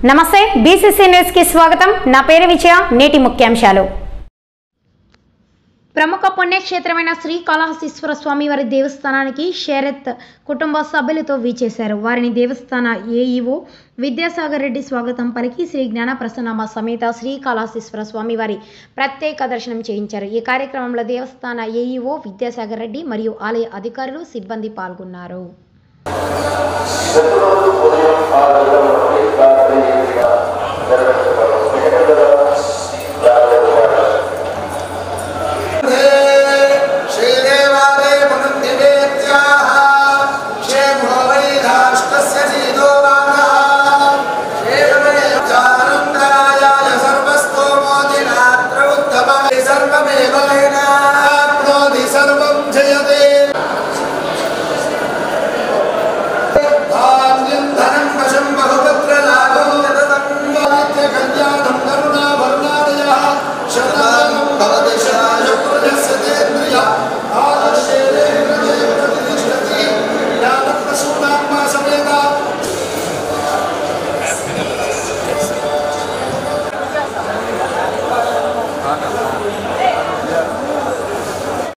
నమస్తే BCC news కి స్వాగతం। నా పేరు విజయ। నేటి ముఖ్యాంశాలు। ప్రముఖ పుణ్యక్షేత్రమైన శ్రీకాళహస్తీశ్వర స్వామివారి దేవస్థానానికి శరత్ కుటుంబ సభ్యులతో విచ్చేశారు। వారిని దేవస్థాన ఏఈఓ విద్యాసాగర్ రెడ్డి స్వాగతం పలికి శ్రీ జ్ఞాన ప్రసన్నమ సమేత శ్రీకాళహస్తీశ్వర స్వామివారి ప్రత్యేక దర్శనం చేయించారు। ఈ కార్యక్రమంలో దేవస్థాన ఏఈఓ విద్యాసాగర్ రెడ్డి మరియు ఆలయ అధికారులు సిబ్బంది పాల్గొన్నారు।